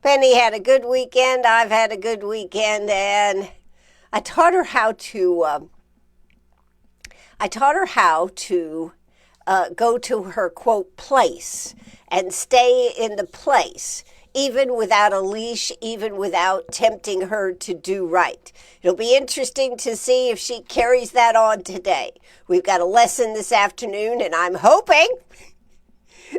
Penny had a good weekend. I've had a good weekend, and I taught her how to. I taught her how to go to her quote place and stay in the place, even without a leash, even without tempting her to do right. It'll be interesting to see if she carries that on today. We've got a lesson this afternoon, and I'm hoping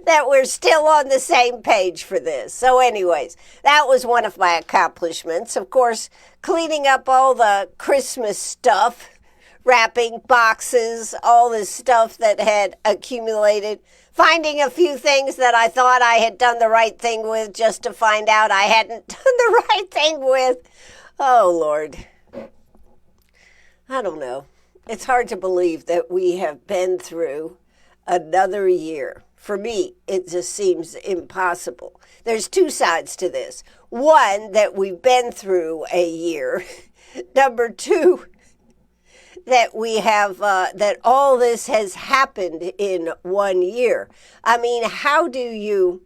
that we're still on the same page for this. So anyways, that was one of my accomplishments. Of course, cleaning up all the Christmas stuff, wrapping boxes, all this stuff that had accumulated, finding a few things that I thought I had done the right thing with just to find out I hadn't done the right thing with. Oh, Lord. I don't know. It's hard to believe that we have been through another year. For me, it just seems impossible. There's two sides to this. One, that we've been through a year. Number two, that we have, that all this has happened in 1 year. I mean, how do you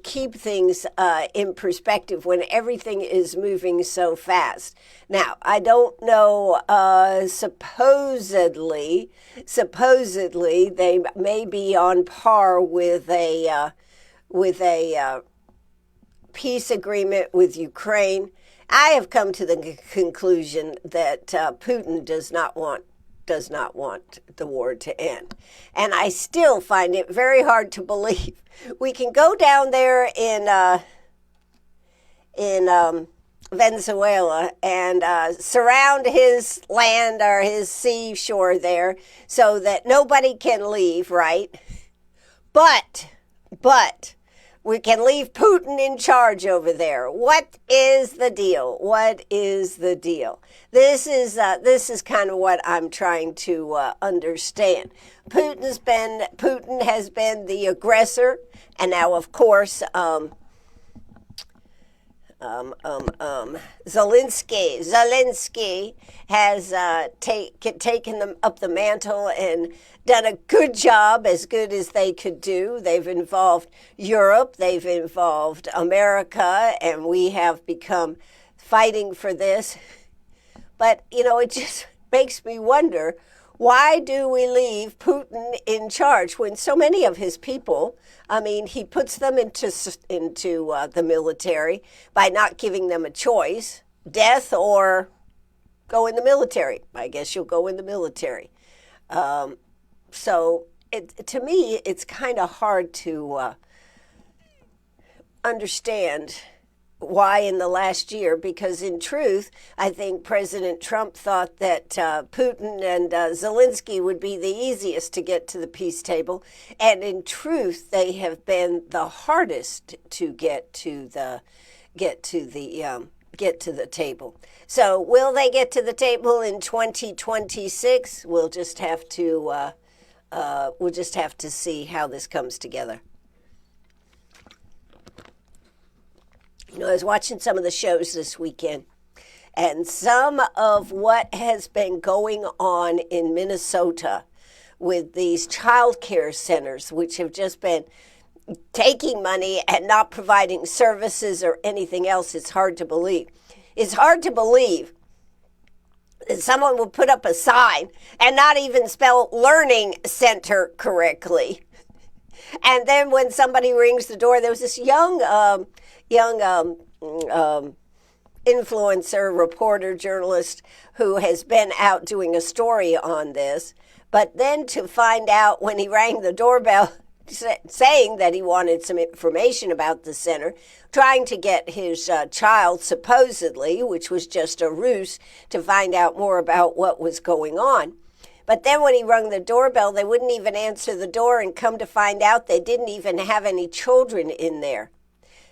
keep things in perspective when everything is moving so fast? Now, I don't know, supposedly they may be on par with a peace agreement with Ukraine. I have come to the conclusion that Putin does not want the war to end. And I still find it very hard to believe. We can go down there in Venezuela and surround his land or his seashore there so that nobody can leave, right? But we can leave Putin in charge over there. What is the deal? What is the deal? This is kind of what I'm trying to understand. Putin has been the aggressor, and now, of course, Zelensky has taken up the mantle and done a good job, as good as they could do. They've involved Europe, they've involved America, and we have become fighting for this. But, it just makes me wonder, why do we leave Putin in charge when so many of his people, he puts them into the military by not giving them a choice, death or go in the military. I guess you'll go in the military. So to me, it's kind of hard to understand why in the last year, because in truth, I think President Trump thought that Putin and Zelensky would be the easiest to get to the peace table. And in truth, they have been the hardest to get to the table. So will they get to the table in 2026? We'll just have to see how this comes together. I was watching some of the shows this weekend, and some of what has been going on in Minnesota with these child care centers, which have just been taking money and not providing services or anything else, it's hard to believe. It's hard to believe that someone will put up a sign and not even spell learning center correctly. And then when somebody rings the door, there was this young influencer, reporter, journalist who has been out doing a story on this. But then to find out when he rang the doorbell saying that he wanted some information about the center, trying to get his child, supposedly, which was just a ruse, to find out more about what was going on. But then when he rung the doorbell, they wouldn't even answer the door, and come to find out they didn't even have any children in there.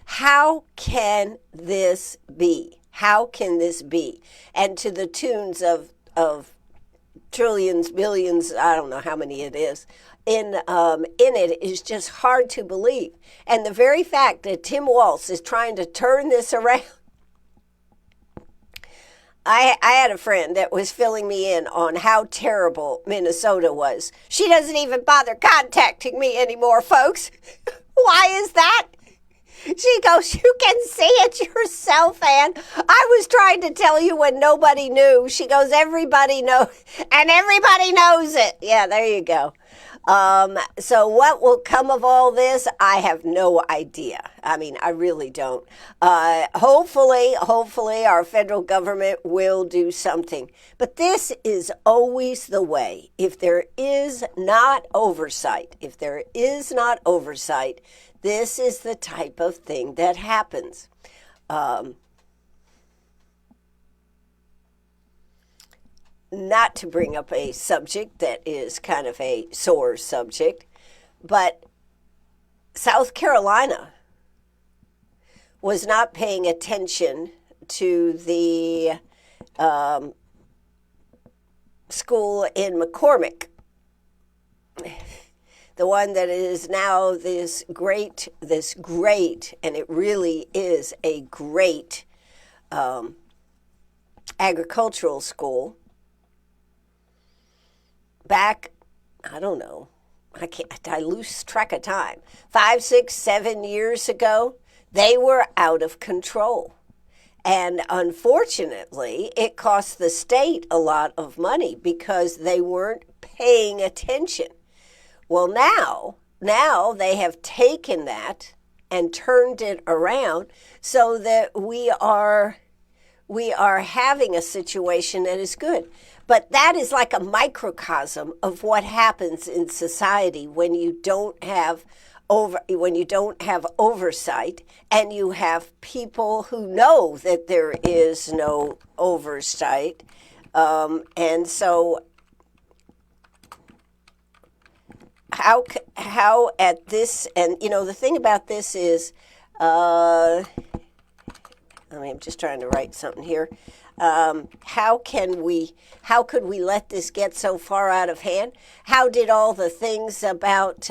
How can this be? How can this be? And to the tunes of trillions, billions, I don't know how many it is, in it is just hard to believe. And the very fact that Tim Walz is trying to turn this around. I had a friend that was filling me in on how terrible Minnesota was. She doesn't even bother contacting me anymore, folks. Why is that? She goes, you can see it yourself, Ann. I was trying to tell you when nobody knew. She goes, everybody knows, and everybody knows it. Yeah, there you go. So what will come of all this? I have no idea. I mean, I really don't. Hopefully, our federal government will do something. But this is always the way. If there is not oversight, this is the type of thing that happens. Not to bring up a subject that is kind of a sore subject, but South Carolina was not paying attention to the school in McCormick, the one that is now this great, and it really is a great agricultural school. Back, I don't know, I lose track of time, 5, 6, 7 years ago, they were out of control. And unfortunately, it cost the state a lot of money because they weren't paying attention. Well, now they have taken that and turned it around so that we are having a situation that is good. But that is like a microcosm of what happens in society when you don't have oversight, and you have people who know that there is no oversight, and so how at this, and the thing about this is, I'm just trying to write something here. How could we let this get so far out of hand? How did all the things about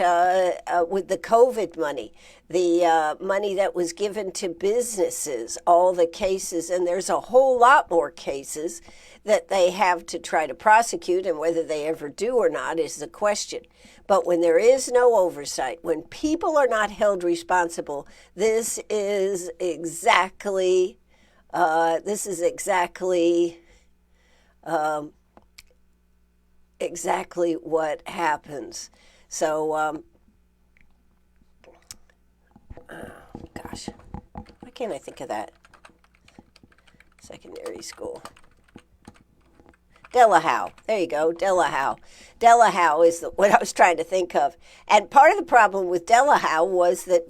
with the COVID money, the money that was given to businesses, all the cases, and there's a whole lot more cases that they have to try to prosecute, and whether they ever do or not is the question. But when there is no oversight, when people are not held responsible, this is exactly exactly what happens. So, gosh, why can't I think of that? Secondary school. Delahow. There you go, Delahow. Delahow is what I was trying to think of. And part of the problem with Delahow was that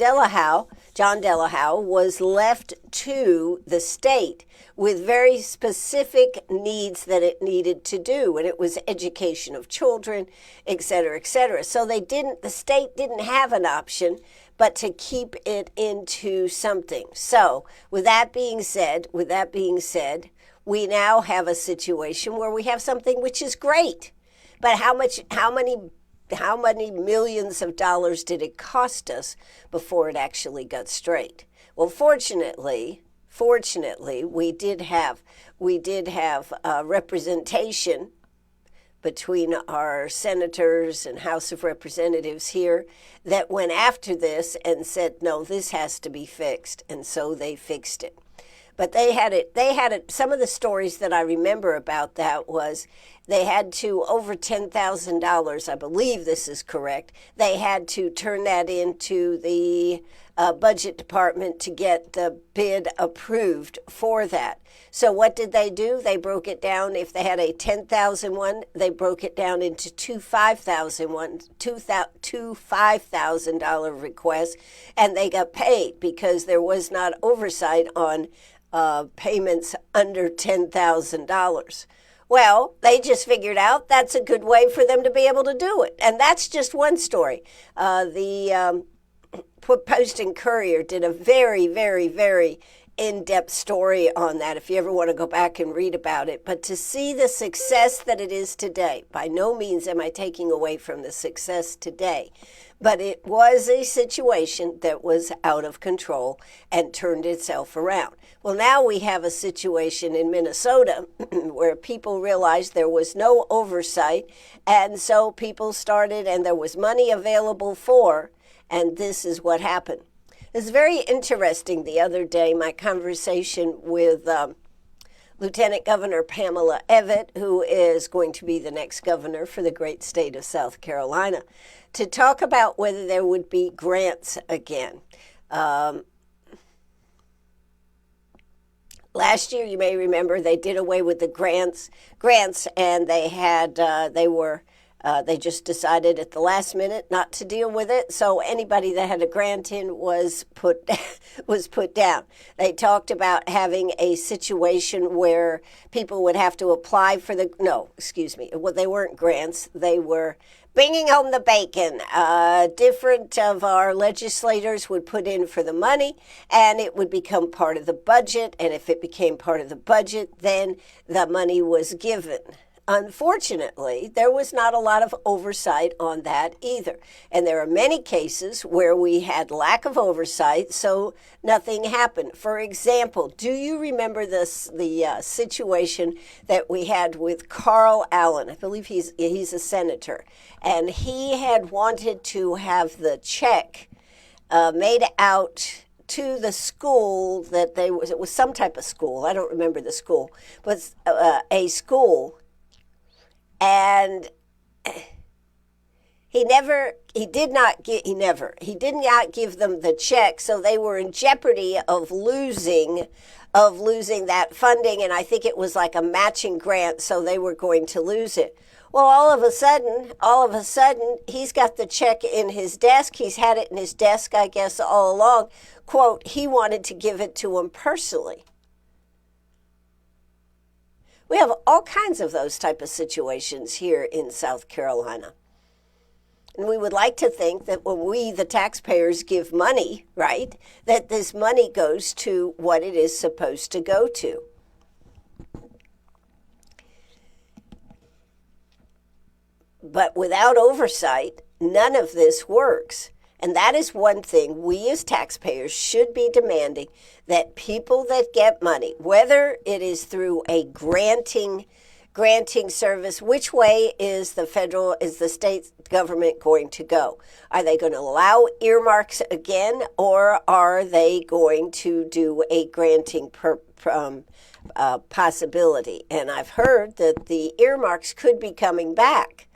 John Delahow, was left to the state with very specific needs that it needed to do. And it was education of children, et cetera, et cetera. So the state didn't have an option but to keep it into something. So with that being said, we now have a situation where we have something which is great. But how many millions of dollars did it cost us before it actually got straight? Well, fortunately, we did have representation between our senators and House of Representatives here that went after this and said, no, this has to be fixed. And so they fixed it. But they had it. Some of the stories that I remember about that was they had to, over $10,000, I believe this is correct, they had to turn that into the budget department to get the bid approved for that. So what did they do? They broke it down. If they had a $10,000 one, they broke it down into two $5,000 requests, and they got paid because there was not oversight on payments under $10,000. Well, they just figured out that's a good way for them to be able to do it. And that's just one story. The Post and Courier did a very, very, very in-depth story on that if you ever want to go back and read about it. But to see the success that it is today, by no means am I taking away from the success today, but it was a situation that was out of control and turned itself around. Well, now we have a situation in Minnesota where people realized there was no oversight, and so people started, and there was money available for, and this is what happened. It's very interesting the other day, my conversation with Lieutenant Governor Pamela Evett, who is going to be the next governor for the great state of South Carolina, to talk about whether there would be grants again. Last year, you may remember, they did away with the grants, and they just decided at the last minute not to deal with it. So anybody that had a grant in was put down. They talked about having a situation where people would have to apply for well, they weren't grants. They were bringing home the bacon. Different of our legislators would put in for the money, and it would become part of the budget. And if it became part of the budget, then the money was given. Unfortunately, there was not a lot of oversight on that either. And there are many cases where we had lack of oversight, so nothing happened. For example, do you remember the situation that we had with Carl Allen? I believe he's a senator. And he had wanted to have the check made out to the school that it was some type of school. I don't remember the school, but a school. And he did not give them the check, so they were in jeopardy of losing that funding, and I think it was like a matching grant, so they were going to lose it. Well, all of a sudden, he's got the check in his desk. He's had it in his desk, I guess, all along. Quote, he wanted to give it to him personally. We have all kinds of those type of situations here in South Carolina. And we would like to think that when we, the taxpayers, give money, right, that this money goes to what it is supposed to go to. But without oversight, none of this works. And that is one thing we as taxpayers should be demanding, that people that get money, whether it is through a granting service, which way is the state government going to go? Are they going to allow earmarks again, or are they going to do a granting possibility? And I've heard that the earmarks could be coming back.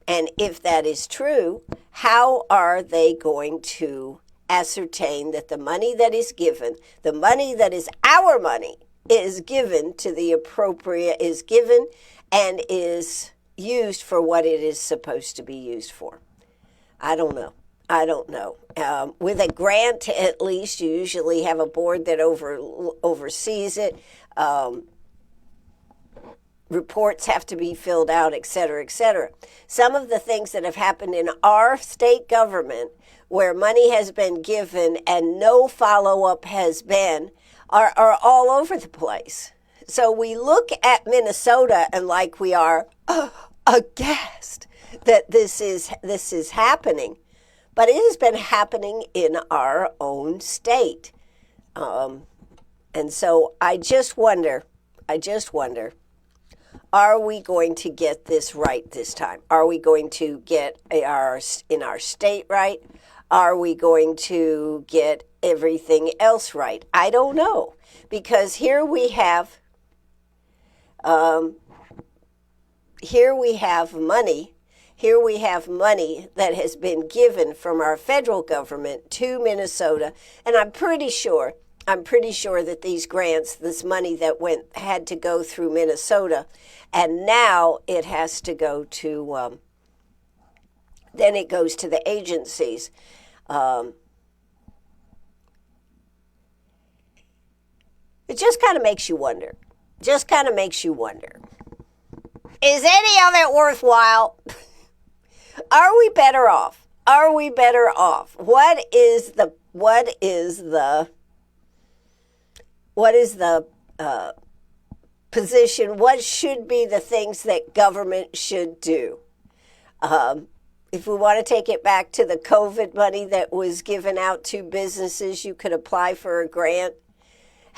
And if that is true, how are they going to ascertain that the money that is given, the money that is our money, is given to the appropriate, is given and is used for what it is supposed to be used for? I don't know. With a grant, at least, you usually have a board that oversees it. Reports have to be filled out, et cetera, et cetera. Some of the things that have happened in our state government where money has been given and no follow-up has been are all over the place. So we look at Minnesota and like we are aghast that this is happening. But it has been happening in our own state. And so I just wonder, are we going to get this right this time? Are we going to get in our state right? Are we going to get everything else right? I don't know, because here we have money. Here we have money that has been given from our federal government to Minnesota, and I'm pretty sure that these grants, this money that had to go through Minnesota, and now it has to go to, then it goes to the agencies. It just kind of makes you wonder. Is any of it worthwhile? Are we better off? What is the position? What should be the things that government should do? If we want to take it back to the COVID money that was given out to businesses, you could apply for a grant.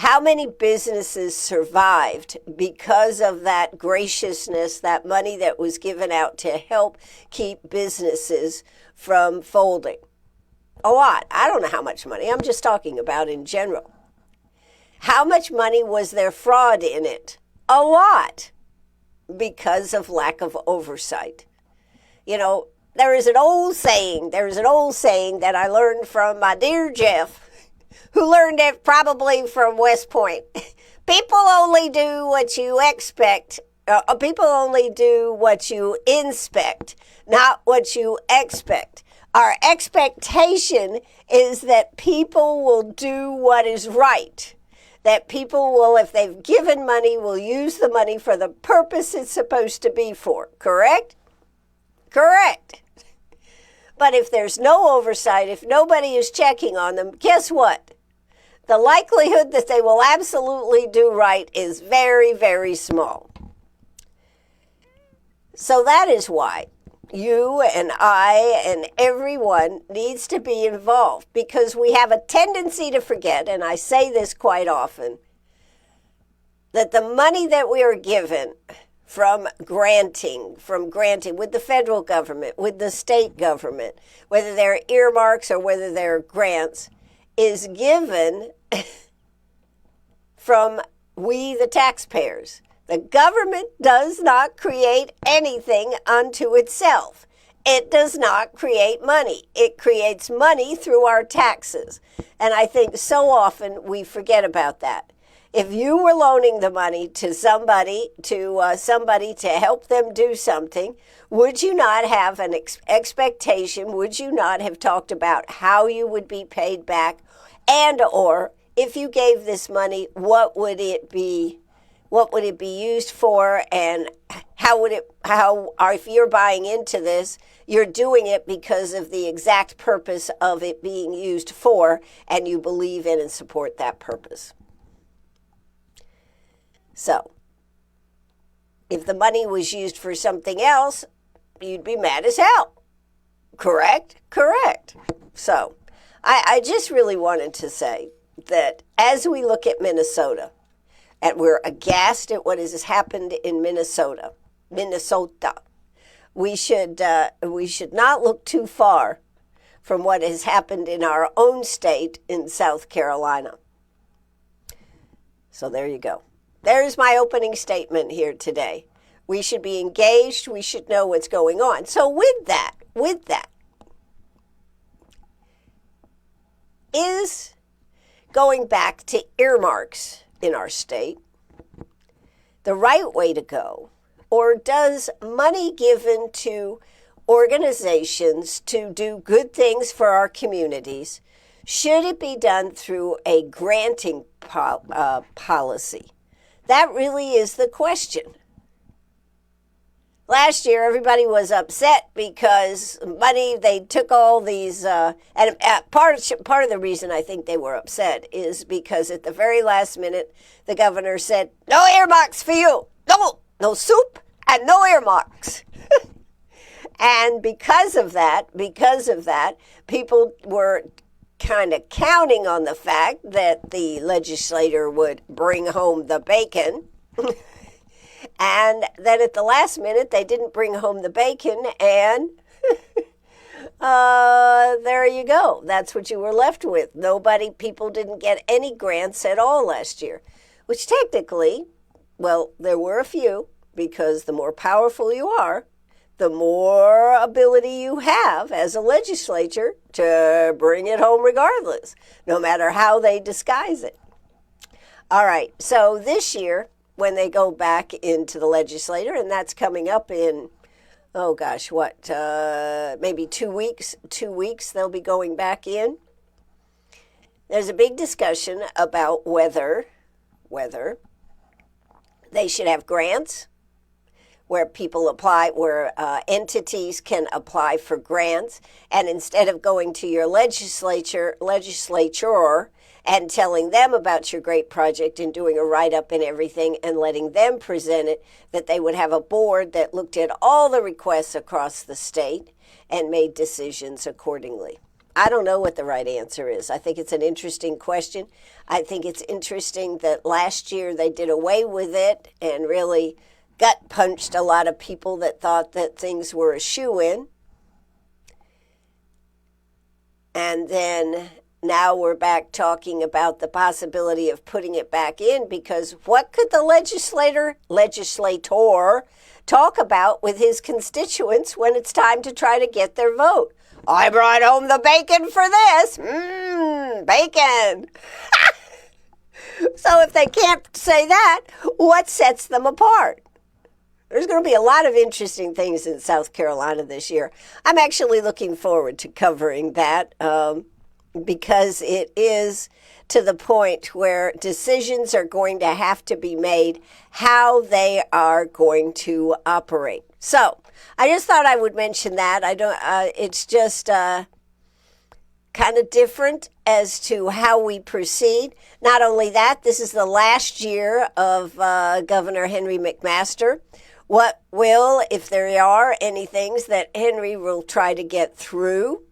How many businesses survived because of that graciousness, that money that was given out to help keep businesses from folding? A lot. I don't know how much money. I'm just talking about in general. How much money was there fraud in it? A lot, because of lack of oversight. You know, there is an old saying that I learned from my dear Jeff, who learned it probably from West Point. People only do what you expect. People only do what you inspect, not what you expect. Our expectation is that people will do what is right. That people will, if they've given money, will use the money for the purpose it's supposed to be for. Correct? Correct. But if there's no oversight, if nobody is checking on them, guess what? The likelihood that they will absolutely do right is very, very small. So that is why you and I and everyone needs to be involved, because we have a tendency to forget, and I say this quite often, that the money that we are given from granting with the federal government, with the state government, whether they're earmarks or whether they're grants, is given from we, the taxpayers. The government does not create anything unto itself. It does not create money. It creates money through our taxes. And I think so often we forget about that. If you were loaning the money to somebody to help them do something, would you not have an expectation? Would you not have talked about how you would be paid back? And or if you gave this money, what would it be? What would it be used for, and if you're buying into this, you're doing it because of the exact purpose of it being used for, and you believe in and support that purpose. So, if the money was used for something else, you'd be mad as hell. Correct? Correct. So, I just really wanted to say that as we look at Minnesota, and we're aghast at what has happened in Minnesota. We should not look too far from what has happened in our own state in South Carolina. So there you go. There's my opening statement here today. We should be engaged. We should know what's going on. So with that, is going back to earmarks in our state the right way to go? Or does money given to organizations to do good things for our communities, should it be done through a granting policy? That really is the question. Last year, everybody was upset because they took all these, and part of the reason I think they were upset is because at the very last minute, the governor said, no earmarks for you. No soup and no earmarks. And because of that, people were kind of counting on the fact that the legislator would bring home the bacon. And then at the last minute, they didn't bring home the bacon, and there you go. That's what you were left with. People didn't get any grants at all last year, which technically, well, there were a few, because the more powerful you are, the more ability you have as a legislature to bring it home regardless, no matter how they disguise it. All right, so this year, when they go back into the legislature, and that's coming up in, maybe 2 weeks. 2 weeks they'll be going back in. There's a big discussion about whether they should have grants, where people apply, where entities can apply for grants, and instead of going to your legislature and telling them about your great project and doing a write-up and everything and letting them present it, that they would have a board that looked at all the requests across the state and made decisions accordingly. I don't know what the right answer is. I think it's an interesting question. I think it's interesting that last year they did away with it and really gut-punched a lot of people that thought that things were a shoo-in. And then now we're back talking about the possibility of putting it back in, because what could the legislator talk about with his constituents when it's time to try to get their vote? I brought home the bacon for this. Bacon. So if they can't say that, what sets them apart? There's going to be a lot of interesting things in South Carolina this year. I'm actually looking forward to covering that because it is to the point where decisions are going to have to be made how they are going to operate. So I just thought I would mention that. It's just kind of different as to how we proceed. Not only that, this is the last year of Governor Henry McMaster. What will, if there are any things that Henry will try to get through,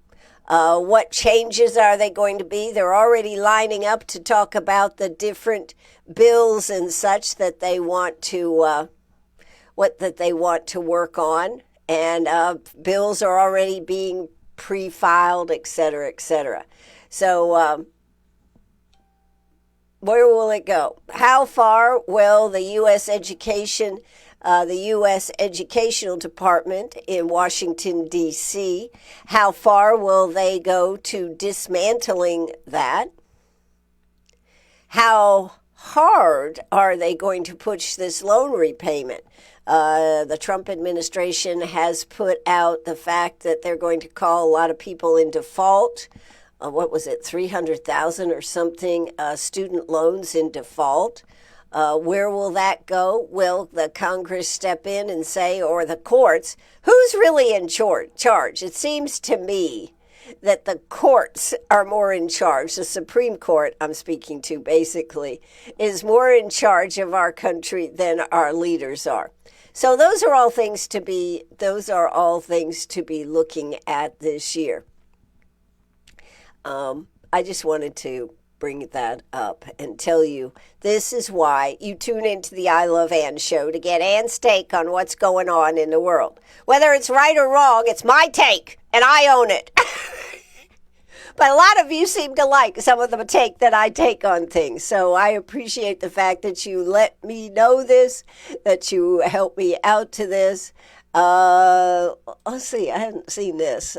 what changes are they going to be? They're already lining up to talk about the different bills and such that they want to work on, and bills are already being pre-filed, et cetera, et cetera. So where will it go? How far will the U.S. Educational Department in Washington, D.C., how far will they go to dismantling that? How hard are they going to push this loan repayment? The Trump administration has put out the fact that they're going to call a lot of people in default. 300,000 or something student loans in default. Where will that go? Will the Congress step in and say, or the courts, who's really in charge? It seems to me that the courts are more in charge. The Supreme Court, I'm speaking to basically, is more in charge of our country than our leaders are. So those are all things to be looking at this year. I just wanted to bring that up and tell you this is why you tune into the I Love Ann show, to get Ann's take on what's going on in the world. Whether it's right or wrong, it's my take, and I own it. But a lot of you seem to like some of the take that I take on things. So I appreciate the fact that you let me know this, that you help me out to this. Let's see, I hadn't seen this.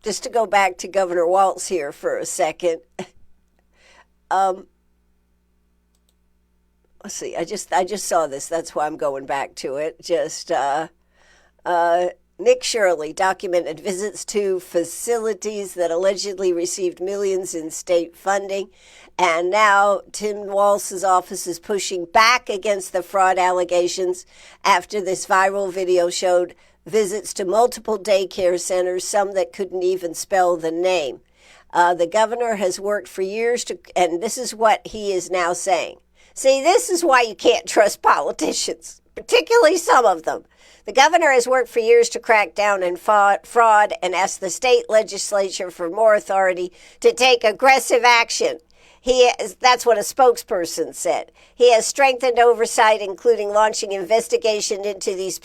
Just to go back to Governor Walz here for a second. Let's see, I just saw this. That's why I'm going back to it. Nick Shirley documented visits to facilities that allegedly received millions in state funding. And now Tim Walz's office is pushing back against the fraud allegations after this viral video showed visits to multiple daycare centers, some that couldn't even spell the name. The governor has worked for years and this is what he is now saying. See, this is why you can't trust politicians, particularly some of them. The governor has worked for years to crack down on fraud and asked the state legislature for more authority to take aggressive action. That's what a spokesperson said. He has strengthened oversight, including launching investigation into these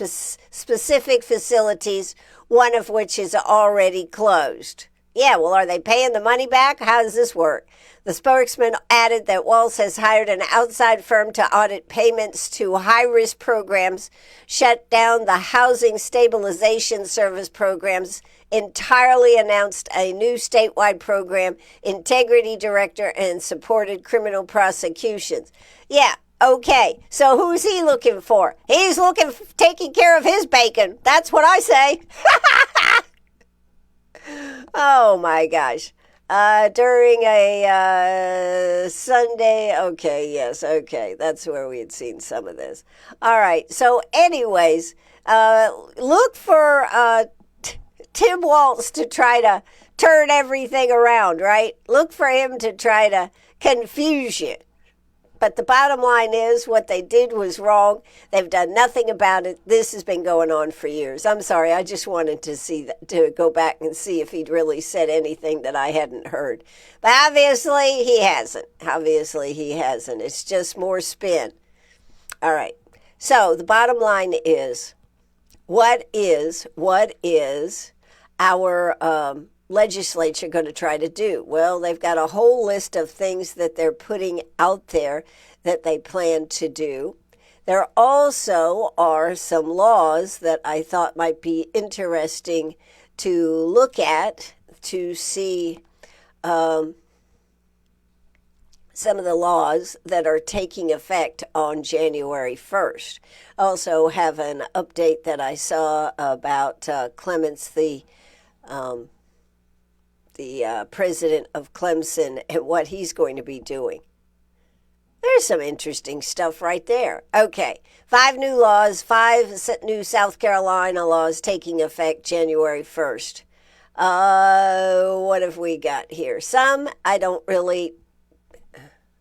specific facilities, one of which is already closed. Yeah, well, are they paying the money back? How does this work? The spokesman added that Walz has hired an outside firm to audit payments to high-risk programs, shut down the housing stabilization service programs, entirely announced a new statewide program, integrity director, and supported criminal prosecutions. Yeah, okay. So who's he looking for? He's taking care of his bacon. That's what I say. Oh my gosh. During a Sunday, okay, that's where we had seen some of this. All right, so anyways, look for Tim Walz to try to turn everything around, right? Look for him to try to confuse you. But the bottom line is what they did was wrong. They've done nothing about it. This has been going on for years. I'm sorry. I just wanted to go back and see if he'd really said anything that I hadn't heard. But obviously he hasn't. It's just more spin. All right. So the bottom line is, what is our legislature going to try to do? Well, they've got a whole list of things that they're putting out there that they plan to do. There also are some laws that I thought might be interesting to look at to see some of the laws that are taking effect on January 1st. Also have an update that I saw about Clements, the president of Clemson, and what he's going to be doing. There's some interesting stuff right there. Okay, 5 new laws, 5 new South Carolina laws taking effect January 1st. What have we got here? Some I don't really...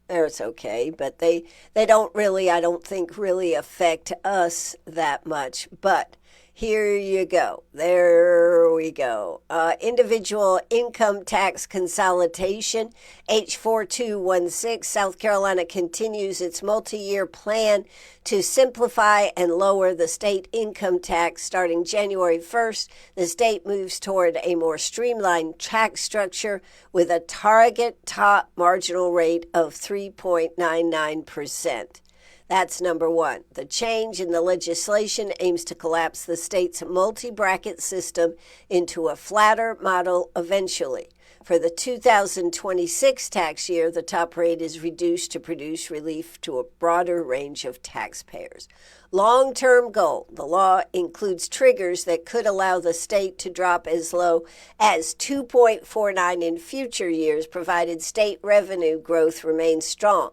It's okay, but they don't really, I don't think, really affect us that much. But here you go. There we go. Individual income tax consolidation, H4216. South Carolina continues its multi-year plan to simplify and lower the state income tax starting January 1st. The state moves toward a more streamlined tax structure with a target top marginal rate of 3.99%. That's number one. The change in the legislation aims to collapse the state's multi-bracket system into a flatter model eventually. For the 2026 tax year, the top rate is reduced to produce relief to a broader range of taxpayers. Long-term goal. The law includes triggers that could allow the state to drop as low as 2.49 in future years, provided state revenue growth remains strong.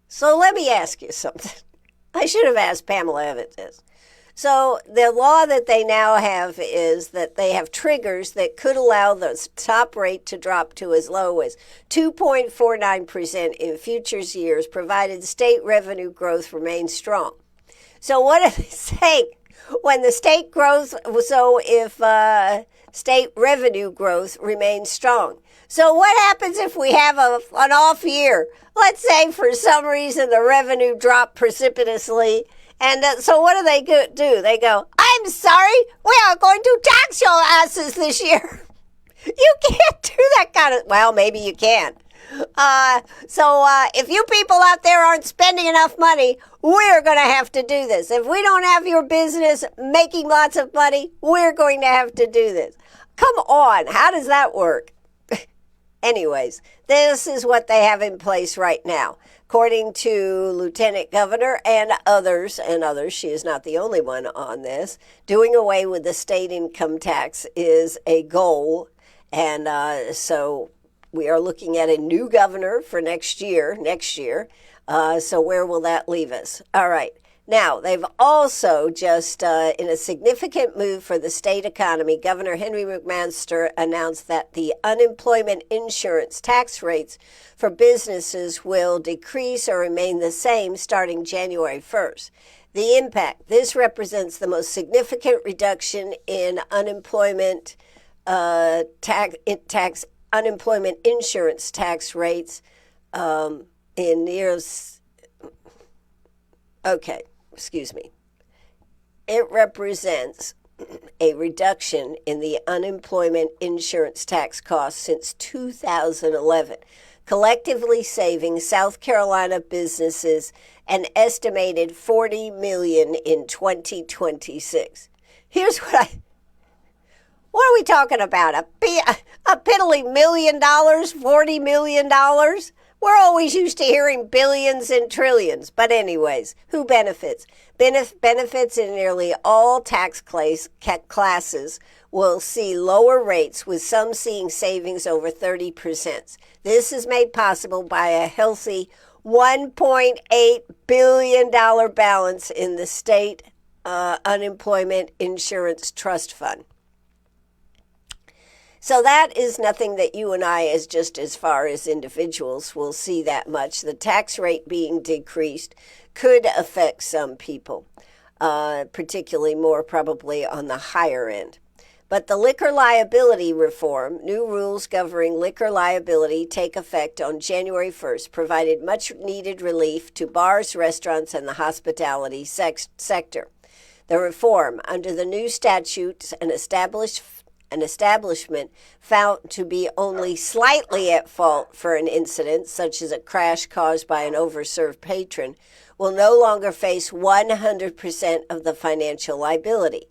So let me ask you something. I should have asked Pamela Evans this. So the law that they now have is that they have triggers that could allow the top rate to drop to as low as 2.49% in future years, provided state revenue growth remains strong. So what are they saying? When the state growth, so if state revenue growth remains strong. So what happens if we have an off year? Let's say for some reason the revenue dropped precipitously. And so what do they do? They go, I'm sorry, we are going to tax your asses this year. You can't do that kind of, well, maybe you can. So if you people out there aren't spending enough money, we're going to have to do this. If we don't have your business making lots of money, we're going to have to do this. Come on, how does that work? Anyways, this is what they have in place right now. According to Lieutenant Governor and others, she is not the only one on this, doing away with the state income tax is a goal. And so we are looking at a new governor for next year. So where will that leave us? All right. Now, they've also just, in a significant move for the state economy, Governor Henry McMaster announced that the unemployment insurance tax rates for businesses will decrease or remain the same starting January 1st. The impact, this represents the most significant reduction in unemployment unemployment insurance tax rates in years. Okay. Excuse me. It represents a reduction in the unemployment insurance tax cost since 2011, collectively saving South Carolina businesses an estimated $40 million in 2026. Here's what are we talking about? A piddly $1 million, $40 million? We're always used to hearing billions and trillions. But anyways, who benefits? Benefits in nearly all tax classes will see lower rates, with some seeing savings over 30%. This is made possible by a healthy $1.8 billion balance in the state unemployment insurance trust fund. So that is nothing that you and I, as far as individuals, will see that much. The tax rate being decreased could affect some people, particularly more probably on the higher end. But the liquor liability reform, new rules governing liquor liability take effect on January 1st, provided much needed relief to bars, restaurants, and the hospitality sector. The reform, under the new statutes, an establishment found to be only slightly at fault for an incident, such as a crash caused by an overserved patron, will no longer face 100% of the financial liability.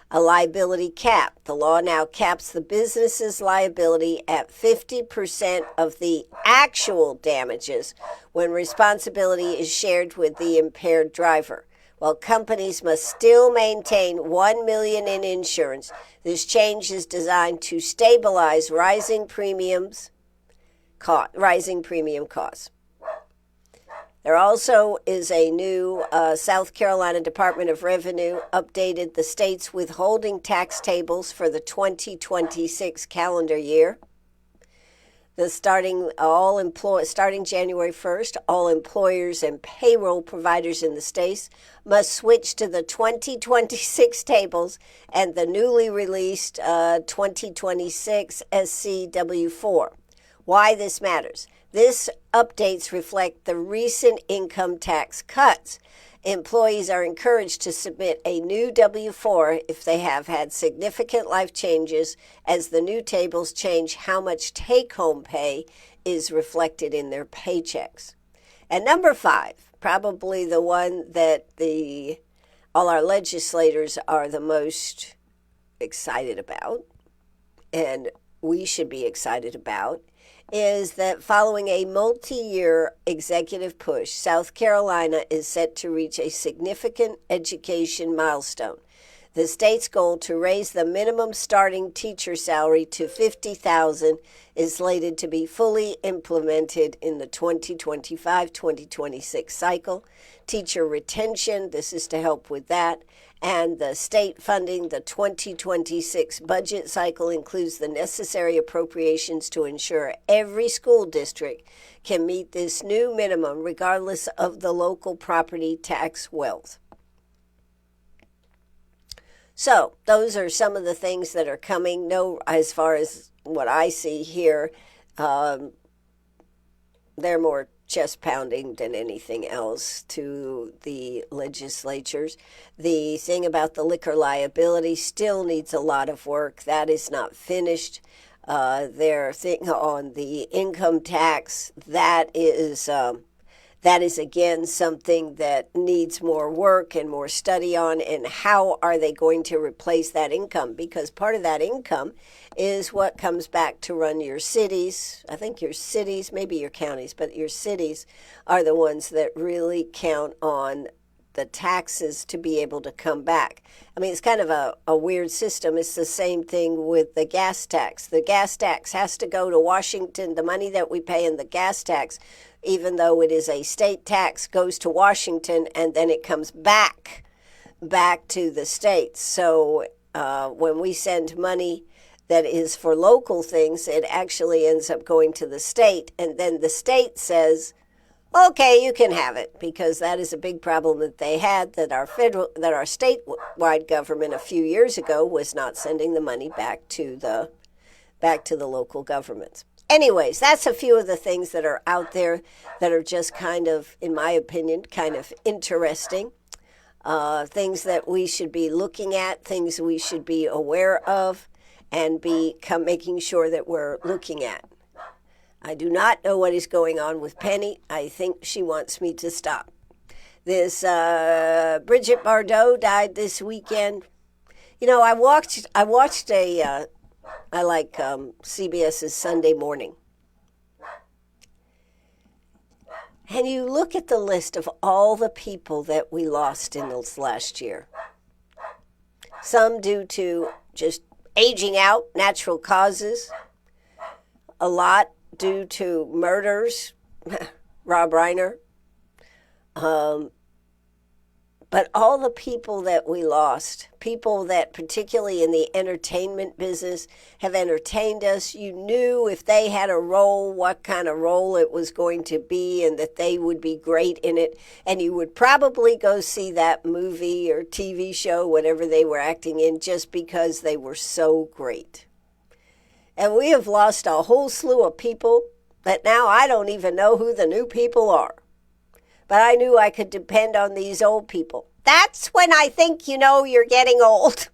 A liability cap. The law now caps the business's liability at 50% of the actual damages when responsibility is shared with the impaired driver. While companies must still maintain $1 million in insurance, this change is designed to stabilize rising premium costs. There also is a new South Carolina Department of Revenue updated the state's withholding tax tables for the 2026 calendar year. Starting January 1st, all employers and payroll providers in the states must switch to the 2026 tables and the newly released 2026 SCW4. Why this matters. This updates reflect the recent income tax cuts. Employees are encouraged to submit a new W-4 if they have had significant life changes, as the new tables change how much take-home pay is reflected in their paychecks. And number 5, probably the one that all our legislators are the most excited about, and we should be excited about, is that following a multi-year executive push, South Carolina is set to reach a significant education milestone. The state's goal to raise the minimum starting teacher salary to $50,000 is slated to be fully implemented in the 2025-2026 cycle. Teacher retention, this is to help with that. And the state funding the 2026 budget cycle includes the necessary appropriations to ensure every school district can meet this new minimum regardless of the local property tax wealth. So those are some of the things that are coming. No, as far as what I see here, they're more chest pounding than anything else to the legislatures. The thing about the liquor liability still needs a lot of work. That is not finished. Their thing on the income tax, that is again something that needs more work and more study on, and how are they going to replace that income, because part of that income is what comes back to run your cities. I think your cities, maybe your counties, but your cities are the ones that really count on the taxes to be able to come back. I mean, it's kind of a weird system. It's the same thing with the gas tax. The gas tax has to go to Washington. The money that we pay in the gas tax, even though it is a state tax, goes to Washington, and then it comes back to the states. So when we send money that is for local things, it actually ends up going to the state, and then the state says, okay, you can have it, because that is a big problem that they had, that our statewide government a few years ago was not sending the money back to the local governments. Anyways, that's a few of the things that are out there that are just kind of, in my opinion, kind of interesting. Things that we should be looking at, things we should be aware of, and making sure that we're looking at. I do not know what is going on with Penny. I think she wants me to stop. This Bridget Bardot died this weekend. You know, I watched I like CBS's Sunday Morning. And you look at the list of all the people that we lost in this last year. Some due to just aging out, natural causes. A lot due to murders, Rob Reiner. But all the people that we lost, people that particularly in the entertainment business have entertained us, you knew if they had a role, what kind of role it was going to be, and that they would be great in it. And you would probably go see that movie or TV show, whatever they were acting in, just because they were so great. And we have lost a whole slew of people that now I don't even know who the new people are. But I knew I could depend on these old people. That's when I think you know you're getting old.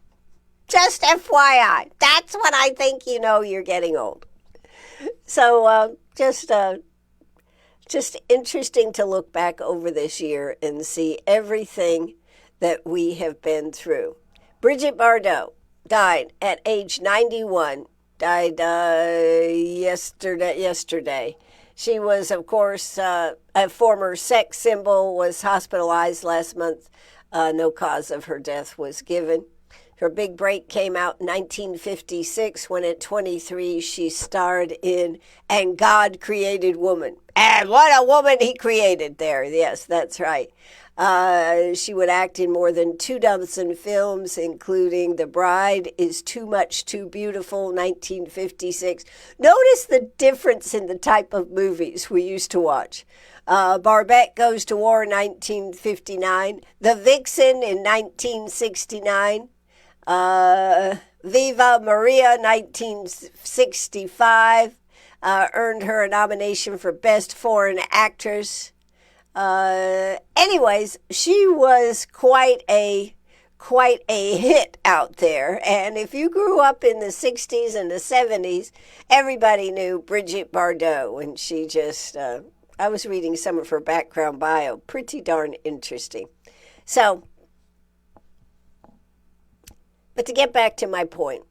Just FYI. That's when I think you know you're getting old. So just interesting to look back over this year and see everything that we have been through. Bridget Bardot died at age 91. Died yesterday. She was, of course, a former sex symbol, was hospitalized last month. No cause of her death was given. Her big break came out in 1956 when at 23 she starred in And God Created Woman. And what a woman he created there. Yes, that's right. She would act in more than 2 dozen films, including The Bride is Too Much Too Beautiful, 1956. Notice the difference in the type of movies we used to watch. Barbette Goes to War, 1959. The Vixen in 1969. Viva Maria, 1965. Earned her a nomination for Best Foreign Actress. Anyways, she was quite a hit out there. And if you grew up in the 60s and the 70s, everybody knew Bridget Bardot. And she just, I was reading some of her background bio. Pretty darn interesting. So, but to get back to my point,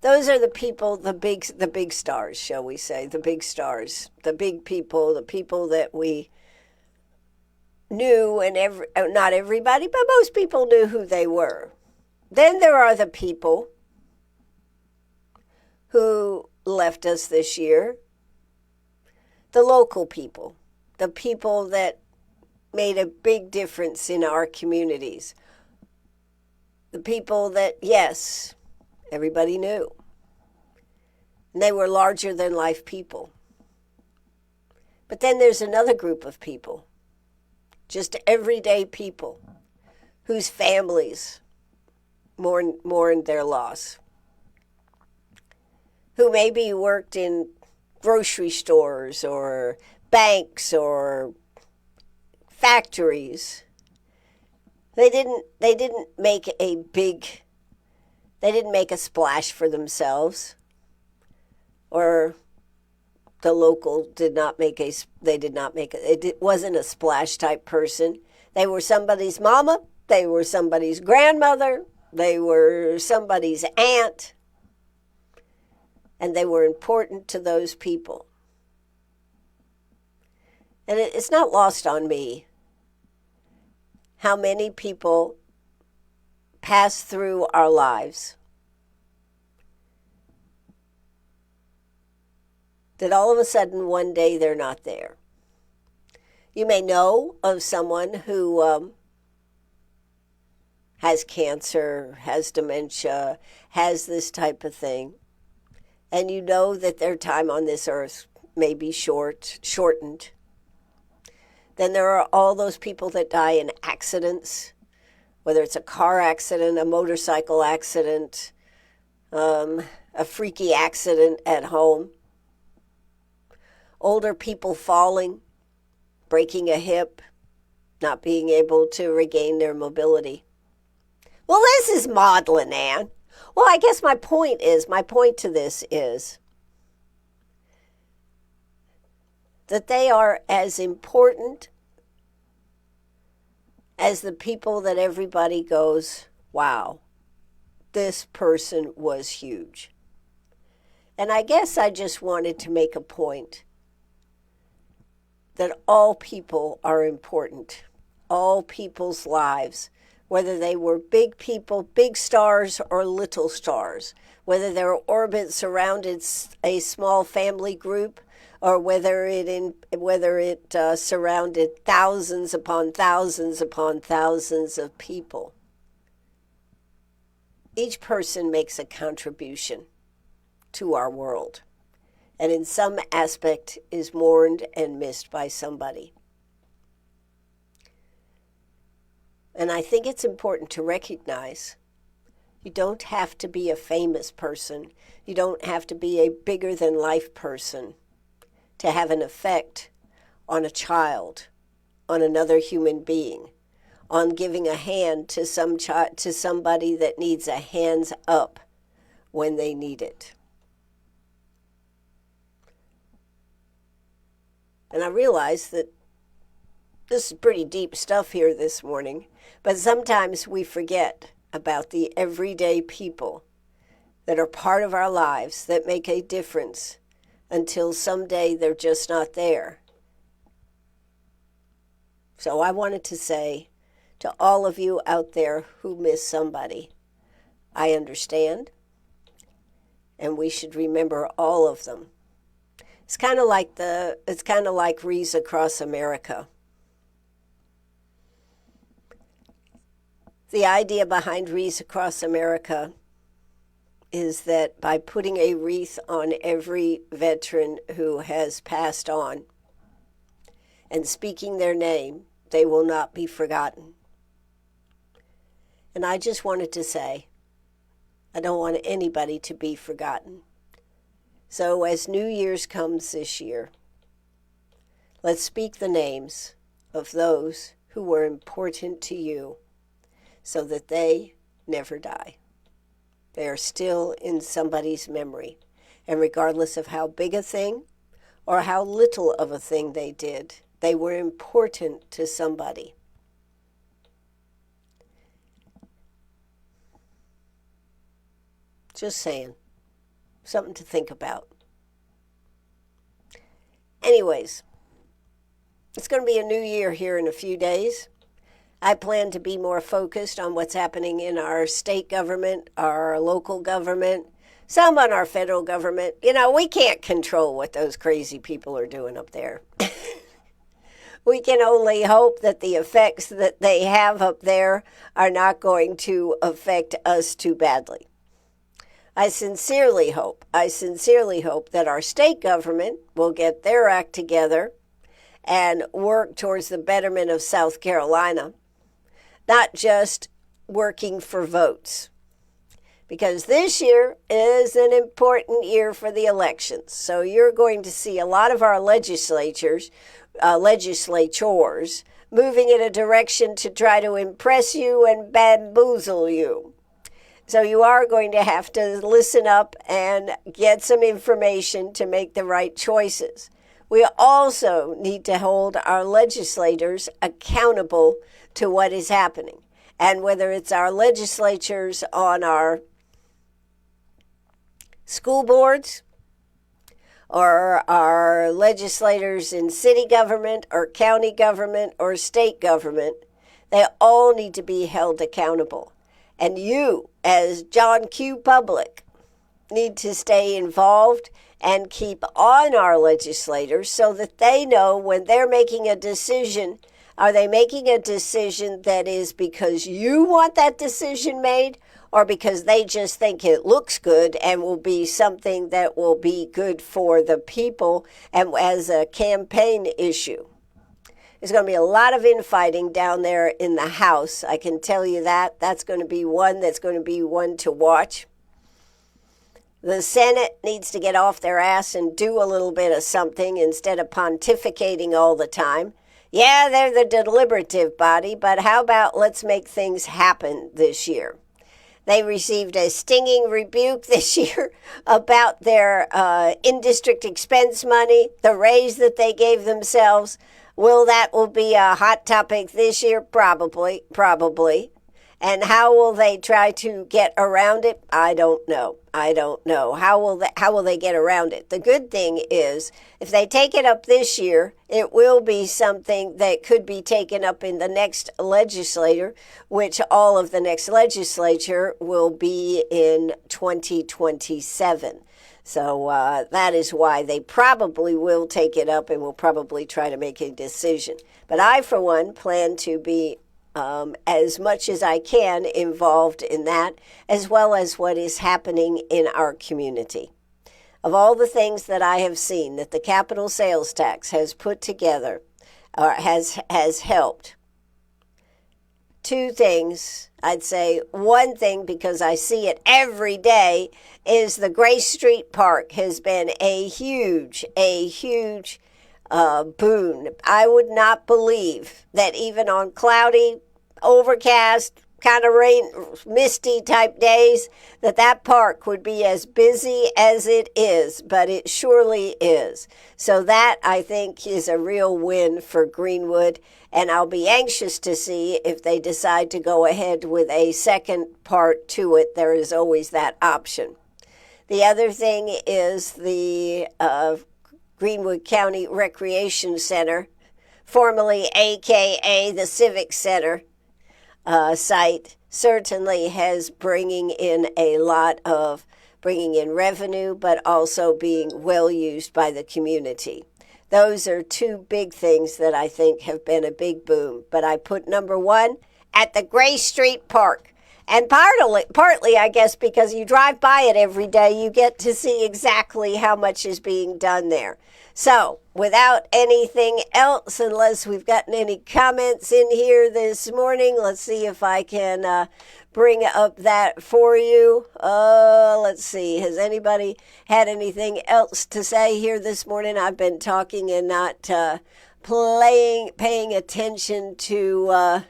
those are the people, the big stars, shall we say, the big stars, the big people, the people that we knew, and not everybody, but most people knew who they were. Then there are the people who left us this year, the local people, the people that made a big difference in our communities, the people that, yes, everybody knew. And they were larger than life people. But then there's another group of people, just everyday people, whose families mourned their loss, who maybe worked in grocery stores or banks or factories. They didn't make a splash for themselves, or the local it wasn't a splash type person. They were somebody's mama, they were somebody's grandmother, they were somebody's aunt, and they were important to those people. And it's not lost on me how many people pass through our lives that all of a sudden one day they're not there. You may know of someone who has cancer, has dementia, has this type of thing, and you know that their time on this earth may be shortened. Then there are all those people that die in accidents, whether it's a car accident, a motorcycle accident, a freaky accident at home. Older people falling, breaking a hip, not being able to regain their mobility. Well, this is maudlin, Ann. Well, I guess my point to this is that they are as important as the people that everybody goes, wow, this person was huge. And I guess I just wanted to make a point that all people are important. All people's lives, whether they were big people, big stars, or little stars, whether their orbit surrounded a small family group, or whether it surrounded thousands upon thousands upon thousands of people. Each person makes a contribution to our world, and in some aspect is mourned and missed by somebody. And I think it's important to recognize you don't have to be a famous person. You don't have to be a bigger-than-life person to have an effect on a child, on another human being, on giving a hand to somebody that needs a hands up when they need it. And I realize that this is pretty deep stuff here this morning, but sometimes we forget about the everyday people that are part of our lives that make a difference until someday they're just not there. So I wanted to say to all of you out there who miss somebody, I understand, and we should remember all of them. It's kind of like Wreaths Across America. The idea behind Wreaths Across America is that by putting a wreath on every veteran who has passed on and speaking their name, they will not be forgotten. And I just wanted to say, I don't want anybody to be forgotten. So as New Year's comes this year, let's speak the names of those who were important to you so that they never die. They are still in somebody's memory. And regardless of how big a thing or how little of a thing they did, they were important to somebody. Just saying. Something to think about. Anyways, it's going to be a new year here in a few days. I plan to be more focused on what's happening in our state government, our local government, some on our federal government. You know, we can't control what those crazy people are doing up there. We can only hope that the effects that they have up there are not going to affect us too badly. I sincerely hope that our state government will get their act together and work towards the betterment of South Carolina, not just working for votes. Because this year is an important year for the elections. So you're going to see a lot of our legislators moving in a direction to try to impress you and bamboozle you. So you are going to have to listen up and get some information to make the right choices. We also need to hold our legislators accountable to what is happening. And whether it's our legislatures on our school boards, or our legislators in city government, or county government, or state government, they all need to be held accountable. And you, as John Q. Public, need to stay involved and keep on our legislators so that they know when they're making a decision, are they making a decision that is because you want that decision made, or because they just think it looks good and will be something that will be good for the people and as a campaign issue. There's going to be a lot of infighting down there in the House. I can tell you that. That's going to be one to watch. The Senate needs to get off their ass and do a little bit of something instead of pontificating all the time. Yeah, they're the deliberative body, but how about let's make things happen this year? They received a stinging rebuke this year about their in-district expense money, the raise that they gave themselves. That will be a hot topic this year? Probably. And how will they try to get around it? I don't know. How will they get around it? The good thing is, if they take it up this year, it will be something that could be taken up in the next legislature, which all of the next legislature will be in 2027. So that is why they probably will take it up and will probably try to make a decision. But I, for one, plan to be as much as I can involved in that, as well as what is happening in our community. Of all the things that I have seen that the capital sales tax has put together, or has helped, two things, I'd say. One thing, because I see it every day, is the Gray Street Park has been a huge boon. I would not believe that even on cloudy, overcast, kind of rain, misty type days, that park would be as busy as it is, but it surely is. So that, I think, is a real win for Greenwood, and I'll be anxious to see if they decide to go ahead with a second part to it. There is always that option. The other thing is the Greenwood County Recreation Center, formerly AKA the Civic Center, site, certainly has bringing in revenue, but also being well used by the community. Those are two big things that I think have been a big boom. But I put number one at the Gray Street Park. And partly, I guess, because you drive by it every day, you get to see exactly how much is being done there. So, without anything else, unless we've gotten any comments in here this morning, let's see if I can bring up that for you. Let's see. Has anybody had anything else to say here this morning? I've been talking and not paying attention to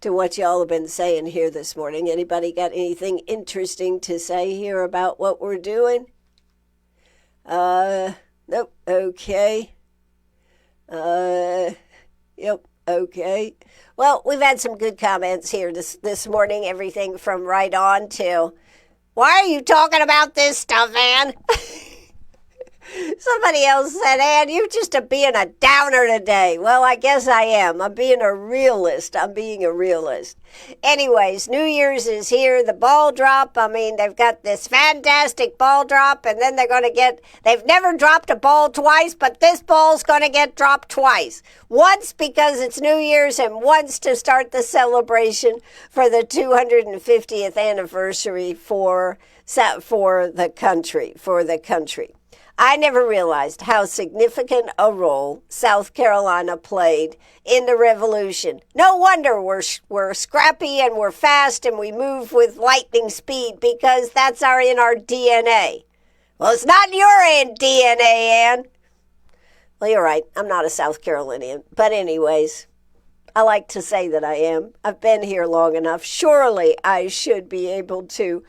what y'all have been saying here this morning. Anybody got anything interesting to say here about what we're doing? Nope. Okay. Yep. Okay. Well, we've had some good comments here this morning. Everything from right on to, why are you talking about this stuff, Ann? Somebody else said, Ann, you're just being a downer today. Well, I guess I am. I'm being a realist. Anyways, New Year's is here. The ball drop. I mean, they've got this fantastic ball drop, and then they've never dropped a ball twice, but this ball's going to get dropped twice. Once because it's New Year's, and once to start the celebration for the 250th anniversary for the country. I never realized how significant a role South Carolina played in the Revolution. No wonder we're scrappy and we're fast and we move with lightning speed, because that's in our DNA. Well, it's not in your DNA, Ann. Well, you're right. I'm not a South Carolinian. But anyways, I like to say that I am. I've been here long enough. Surely I should be able to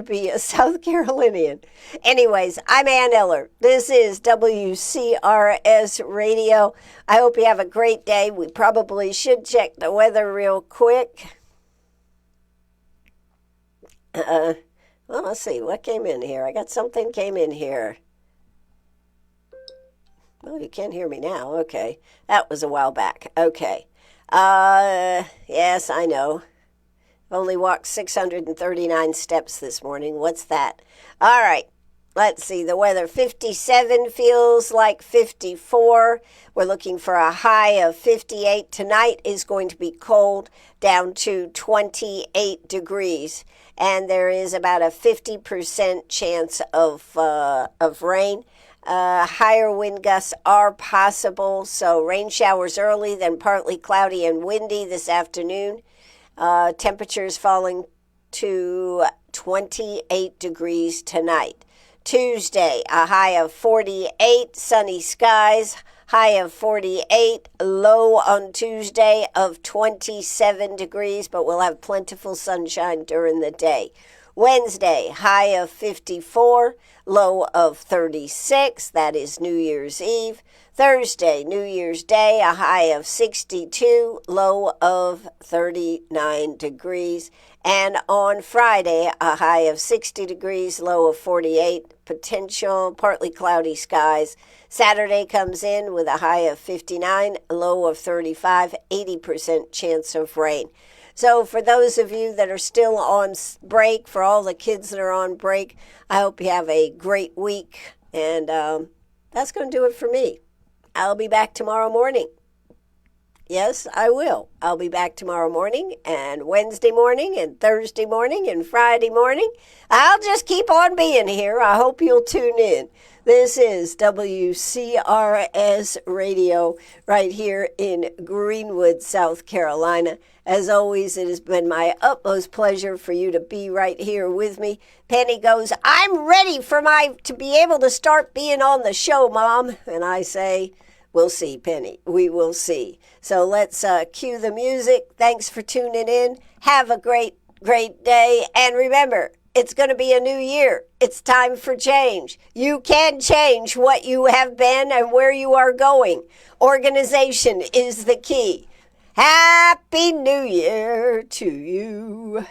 be a South Carolinian. Anyways, I'm Ann Eller. This is WCRS Radio. I hope you have a great day. We probably should check the weather real quick. Well, let's see. What came in here? I got something came in here. Oh, you can't hear me now. Okay. That was a while back. Okay. Yes, I know. I've only walked 639 steps this morning. What's that? All right. Let's see. The weather, 57 feels like 54. We're looking for a high of 58. Tonight is going to be cold, down to 28 degrees. And there is about a 50% chance of rain. Higher wind gusts are possible, so rain showers early, then partly cloudy and windy this afternoon. Temperatures falling to 28 degrees tonight. Tuesday, a high of 48, sunny skies, high of 48, low on Tuesday of 27 degrees, but we'll have plentiful sunshine during the day. Wednesday, high of 54, low of 36. That is New Year's Eve. Thursday, New Year's Day, a high of 62, low of 39 degrees. And on Friday, a high of 60 degrees, low of 48, potential partly cloudy skies. Saturday comes in with a high of 59, low of 35, 80% chance of rain. So for those of you that are still on break, for all the kids that are on break, I hope you have a great week. And that's going to do it for me. I'll be back tomorrow morning. Yes, I will. I'll be back tomorrow morning and Wednesday morning and Thursday morning and Friday morning. I'll just keep on being here. I hope you'll tune in. This is WCRS Radio right here in Greenwood, South Carolina. As always, it has been my utmost pleasure for you to be right here with me. Penny goes, I'm ready to be able to start being on the show, Mom. And I say, we'll see, Penny. We will see. So let's cue the music. Thanks for tuning in. Have a great, great day. And remember, it's going to be a new year. It's time for change. You can change what you have been and where you are going. Organization is the key. Happy New Year to you.